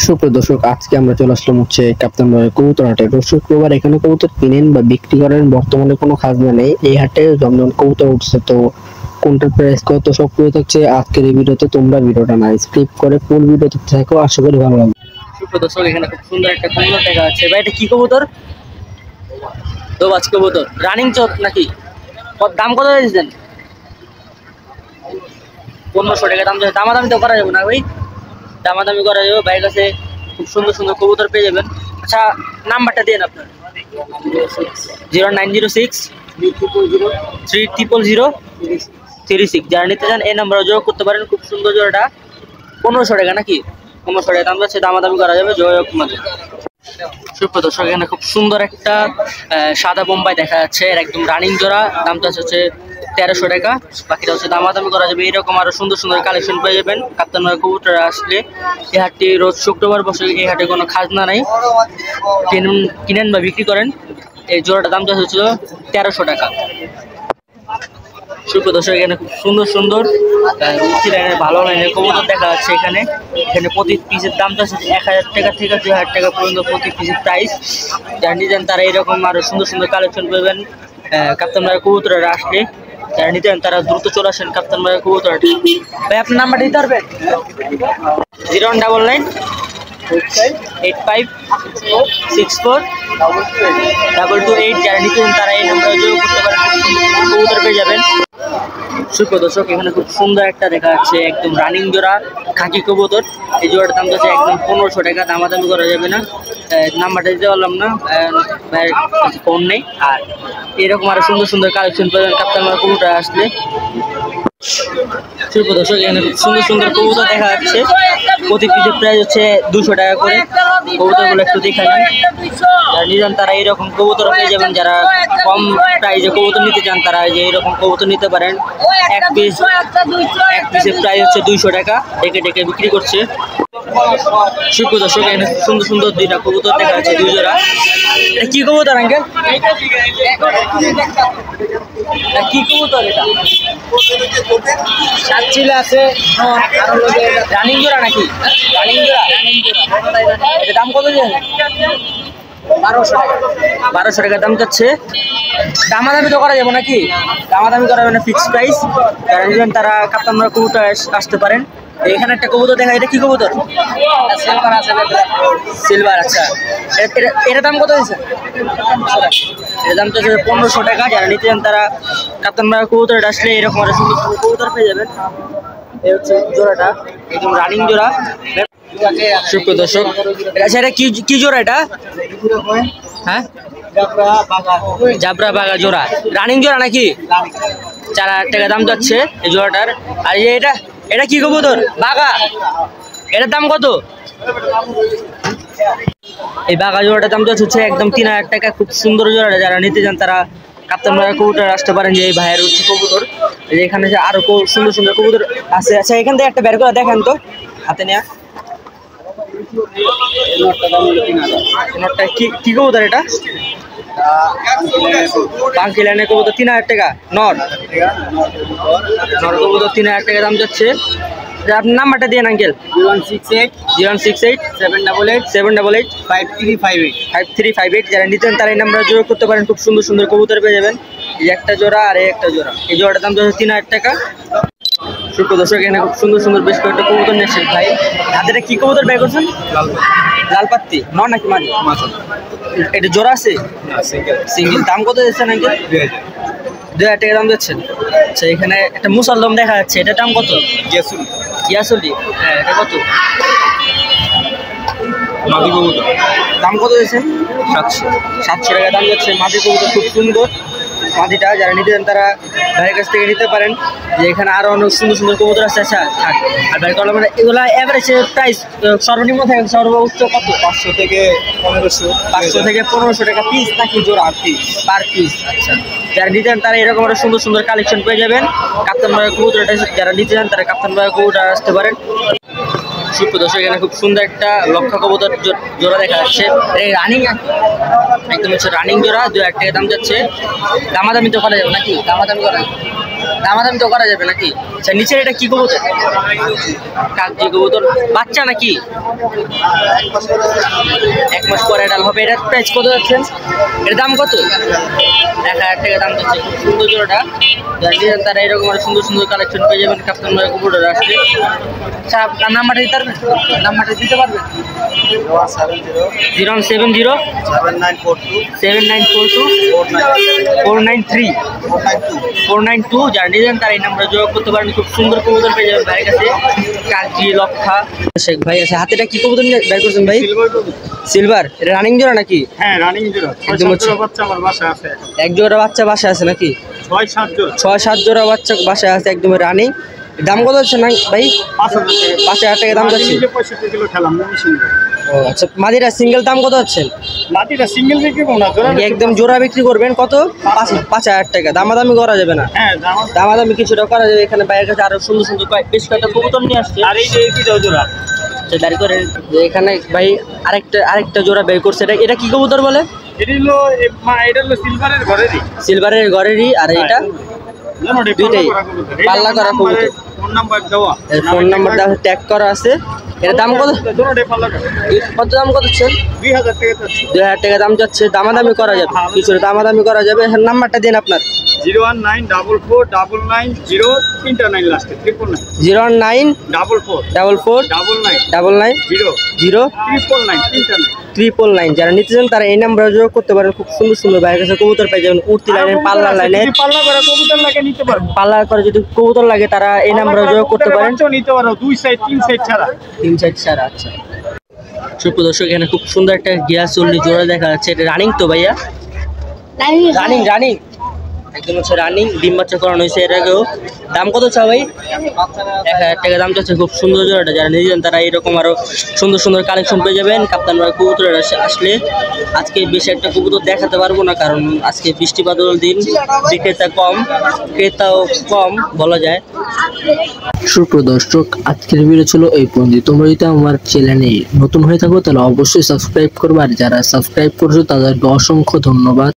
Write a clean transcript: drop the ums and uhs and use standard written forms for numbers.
সুপ্রিয় দর্শক, আজকে আমরা চলে আসলাম কাপ্তান ভাইয়ের কবুতর হাটে। রোজ শুক্রবার এখানে কবুতর কিনেন বা বিক্রি করেন, বর্তমানে কোনো খাজনা নেই। এই হাটে জমজম কবুতর উঠছে, তো কোনটার প্রাইস কত সব কিছু থাকছে আজকের এই ভিডিওতে। তোমরা ভিডিওটা না স্কিপ করে ফুল ভিডিও দেখতে থাকো, আশা করি ভালো লাগবে। সুপ্রিয় দর্শক, এখানে খুব সুন্দর একটা কবুতর দেখা যাচ্ছে। ভাই এটা কি কবুতর? দোবাজ কবুতর, রানিং চোখ নাকি? দাম কত দিয়েছেন? 1500 টাকা দাম। দামাদামি তো করা যাবে না ভাই? দামাদামি করা যাবে, ভাইয়ের কাছে খুব সুন্দর সুন্দর কবুতর পেয়ে যাবেন। আচ্ছা, নাম্বারটা দেন আপনার। 0906-300-36। যারা নিতে চান এই নাম্বারে যোগাযোগ করতে পারেন। খুব সুন্দর জোড়াটা। 1500 টাকা নাকি? 1500 টাকা দাম যাচ্ছে, দামাদামি করা যাবে যোগাযোগ মাঝে। সুপ্রিয় দর্শক, এখানে খুব সুন্দর একটা সাদা বোম্বাই দেখা যাচ্ছে, এর একদম রানিং জোড়া। দামটা হচ্ছে 1300 টাকা। বাকিটা হচ্ছে দামাদামি করা যাবে। এরকম আরো সুন্দর সুন্দর কালেকশন পেয়ে যাবেন কাপ্তান ভাইয়ের কবুতর আসলে। এই হাটটি রোজ শুক্রবার বসে। এই হাটে কোনো খাজনা নাই, কিনেন বা বিক্রি করেন। এই জোড়াটার দামটা হচ্ছে 1300 টাকা। সুপ্রিয় দর্শক, এখানে খুব সুন্দর সুন্দর রুচি লাইনের ভালো লাইনের কবুতর দেখা যাচ্ছে। এখানে প্রতি পিসের দামটা হচ্ছে 1000 টাকা থেকে 2000 টাকা পর্যন্ত প্রতি পিসের প্রাইস। যারা নিতেন তারা এরকম আরো সুন্দর সুন্দর কালেকশন পাবেন কাপ্তান ভাইয়ের কবুতরের আসলে। যারা নিতেন তারা দ্রুত চলে আসেন কাপ্তান ভাইয়ের কবুতরটি। ভাই আপনার নাম্বারটা দিতে পারবেন? 019985642228। যারা নিতেন তারা এই নাম্বারে যোগাযোগ করতে পারেন, কবুতর পেয়ে যাবেন। সুপ্রিয় দর্শক, এখানে খুব সুন্দর একটা দেখা যাচ্ছে একদম রানিং জোড়া খাকি কবুতর। এই জোড়াটার দাম যাচ্ছে একদম 1500 টাকা, দামাদামি করা যাবে না। নাম্বারটা দিতে পারলাম না, ভাইয়ের কাছে ফোন নেই। আর এরকম আরো সুন্দর সুন্দর কালেকশন পাবেন কাপ্তান ভাইয়ের কবুতর আসলে। সুপ্রিয় দর্শক, এখানে খুব সুন্দর সুন্দর কবুতর দেখা যাচ্ছে। প্রতি পিসের প্রাইস হচ্ছে 200 টাকা করে। কবুতরগুলো একটু দেখে নেন। যারা নিতেন তারা এইরকম কবুতর পেয়ে যাবেন। যারা কম প্রাইসে কবুতর নিতে চান তারা যে এইরকম কবুতর নিতে পারেন। এক পিসের প্রাইস হচ্ছে 200 টাকা। ডেকে ডেকে বিক্রি করছে। সুপ্রিয় দর্শক, এখানে সুন্দর সুন্দর দুইটা কবুতর দেখা যাচ্ছে, 2 জোড়া। এটা কি কবুতর আঙ্কেল? কি কবুতর এটা? সাতচিলা আছে, রানিং জোড়া নাকি? রানিং জোড়া। এটা দাম কত দিয়ে? 1200 টাকা দাম যাচ্ছে। দামাদামি তো করা যাবে নাকি? দামাদামি করা যাবে না, ফিক্সড প্রাইস। যারা নিবেন তারা কাপ্তান ভাইয়ের কবুতর আসতে পারেন। এখানে একটা কবুতর দেখা, এটা কি কবুতর? সিলভার। আচ্ছা, এটা দাম কত হয়েছে? এর দাম তো 1500 টাকা। যারা নিতে চান তারা কাপ্তান ভাইয়ের কবুতর আসলে এরকম আরো সুন্দর সুন্দর কবুতর পেয়ে যাবেন। এই হচ্ছে জোড়াটা, একদম রানিং জোড়া। সুপ্রিয় দর্শক, আচ্ছা এটা কি জোড়া এটা? হ্যাঁ, জাবরা বাগা জোড়া, রানিং জোড়া নাকি? 4000 টাকা দাম যাচ্ছে এই জোড়াটার। আর এটা কি কবুতর? বাগা। এটার দাম কত? এই বাগা জোড়াটার দাম যাচ্ছে একদম 3000 টাকা। খুব সুন্দর জোড়াটা। যারা নিতে চান তারা কাপ্তান ভাইয়ের কবুতর আসতে পারেন। যে এই ভাইয়ের হচ্ছে কবুতর, এখানে যে আরো সুন্দর সুন্দর কবুতর আছে। আচ্ছা, এখান থেকে একটা বের করে দেখেন তো হাতে নেয়া। কি কবুতর এটা? পাঙ্কিলানের কবুতর, 3000 টাকা। নর কবুতর 3000 টাকা দাম যাচ্ছে। আপনার নাম্বারটা দিয়ে আঙ্কেল। 0168-788-5358। যারা নিতেন তারা এই নাম্বারে যোগাযোগ করতে পারেন। খুব সুন্দর সুন্দর কবুতর পেয়ে যাবেন। এই একটা জোড়া আর এই একটা জোড়া। এই জোড়াটার দাম যাচ্ছে 3000 টাকা। সুপ্রিয় দর্শক, এখানে খুব সুন্দর সুন্দর বেশ কয়েকটা কবুতর নিয়েছেন ভাই। হাতে কি কবুতর বের করছেন? লালপাত্তি। নর নাকি মাদি? এটা জোড়া আছে, সিঙ্গেল। দাম কত দিচ্ছেন আঙ্কেল? 2000 টাকা দাম দিচ্ছেন। আচ্ছা, এখানে একটা মুসলদম দেখা যাচ্ছে, এটার দাম কত? ইয়াসুলি। হ্যাঁ, এটা কত? মাদি কবুতর। দাম কত দিচ্ছেন? 700 টাকা দাম যাচ্ছে মাদি কবুতর। খুব সুন্দর মাদিটা। যারা নিতে চান তারা ভাইয়ের কাছ থেকে নিতে পারেন। যে এখানে আরো অনেক সুন্দর সুন্দর কবুতর আছে। আচ্ছা, থাক। আর ভাই কলম এগুলা এভারেজ প্রাইস সর্বনিম্ন থাকে, সর্বোচ্চ কত? 500 থেকে 1500 টাকা পিস নাকি জোড়া? Per piece. আচ্ছা, যারা নিতে চান তারা এরকম আরো সুন্দর সুন্দর কালেকশন পেয়ে যাবেন কাপ্তান ভাইয়ের কবুতরটা। যারা নিতে চান তারা কাপ্তান ভাইয়ের কবুতর আসতে পারেন। সুপ্রিয় দর্শক, এখানে খুব সুন্দর একটা লক্ষা কবুতর জোড়া দেখা যাচ্ছে। রানিং একদম হচ্ছে রানিং জোড়া। 2000 টাকা দাম যাচ্ছে। দামাদামি তো করা যাবে নাকি? দামাদামি করা দামাদামি তো করা যাবে নাকি? আচ্ছা নিচের এটা কি কবুতর? কাকজি কবুতর, বাচ্চা নাকি? 1 মাস পরে ডাল হবে। এটার প্রাইস কত যাচ্ছেন? এর দাম কত? 1000 টাকা দাম যাচ্ছে। খুব সুন্দর জোড়াটা, তারা এরকম আরো সুন্দর সুন্দর কালেকশন পেয়ে যাবেন কাপ্তান ভাই কবুতর আসলে। আচ্ছা আপনার নাম্বারটা দিতে পারবেন? নাম্বারটা দিতে পারবেন? 0170 7942 493 492। যারা নিলেন তারা এই নাম্বারে যোগাযোগ করতে পারেন। খুব সুন্দর কবুতর পেয়ে যাবেন ভাইয়ের কাছে। কাকজি, লক্ষা। শেখ ভাই আছে হাতেটা কি কবুতর নিয়ে বের করছেন ভাই? সিলভার। এটা রানিং জোড়া নাকি? হ্যাঁ রানিং জোড়া। একদম বাচ্চা আমার বাসায় আছে। এক জোড়া বাচ্চা বাসায় আছে নাকি? 6-7 জোড়া বাচ্চা বাসায় আছে, একদম রানিং। দাম কত হচ্ছে না ভাই? 5000 টাকা দাম যাচ্ছে। 65 কিলো খেলাম মেশিন। ও আচ্ছা, মাদিরা সিঙ্গেল দাম কত হচ্ছে? মাটিটা সিঙ্গেল বিক্রি করব না, জোড়া একদম জোড়া বিক্রি করবেন কত? 5000 টাকা। দামাদামি করা যাবে না? হ্যাঁ দামাদামি কিছুটা করা যাবে। এখানে বাইরের কাছে আরো সুন্দর সুন্দর বেশ কয়েকটা কবুতর নিয়ে আসছে। আর এই যে জোড়া দাঁড়ি করে এখানে ভাই আরেকটা জোড়া বের করছে। এটা কি কবুতর বলে? এটা হলো সিলভারের ঘরেরই। সিলভারের ঘরেরই। আর এটা দুইটাই পাল্লা করা কবুতর। ফোন নাম্বার দেওয়া, ফোন নাম্বারটা ট্যাগ করা আছে। এর দাম কত? কত দাম কত হচ্ছে? 2000 টাকা। 2000 টাকা দাম যাচ্ছে। দামাদামি করা যাবে, কিছু দামাদামি করা যাবে। নাম্বারটা দিন আপনার। 019444039 লাস্টে 999 09944 যারা নিতে চান তারা এই নাম্বারে যোগাযোগ করতে পারেন। খুব সুন্দর সুন্দর বাইরের কাছে কবুতর পাই যাবেন। উঠতি লাইনের, পাল্লা লাইনের, পাল্লা করে কবুতর লাগে নিতে পারবো। পাল্লা করে যদি কবুতর লাগে তারা এই নাম্বারে যোগাযোগ করতে পারেন। নিতে পারো 2 সাইড 3 সাইড ছাড়া। 3 সাইড ছাড়া। আচ্ছা সুপ্রদর্শক, এখানে খুব সুন্দর একটা গিয়া চল্লি জোড়া দেখা যাচ্ছে। এটা রানিং তো ভাইয়া? রানিং একদম হচ্ছে রানিং। ডিম বাচ্চা করানো হয়েছে এর আগেও। দাম কত চা ভাই? 1000 টাকা দাম চাচ্ছে। খুব সুন্দর জোড়াটা, যারা নিয়ে তারা এরকম আরো সুন্দর সুন্দর কালেকশন পেয়ে যাবেন কাপ্তান ভাই কবুতর আসলে। আজকে বেশি একটা কবুতর দেখাতে পারবো না, কারণ আজকে বৃষ্টি বাদল দিন, বিক্রেতা কম ক্রেতাও কম বলা যায়। সুপ্রদর্শক, আজকের ভিডিও ছিল এই পর্যন্ত। তোমরা যদি আমার চ্যানেলে নতুন হয়ে থাকো তাহলে অবশ্যই সাবস্ক্রাইব করবে, আর যারা সাবস্ক্রাইব করছো তাদেরকে অসংখ্য ধন্যবাদ।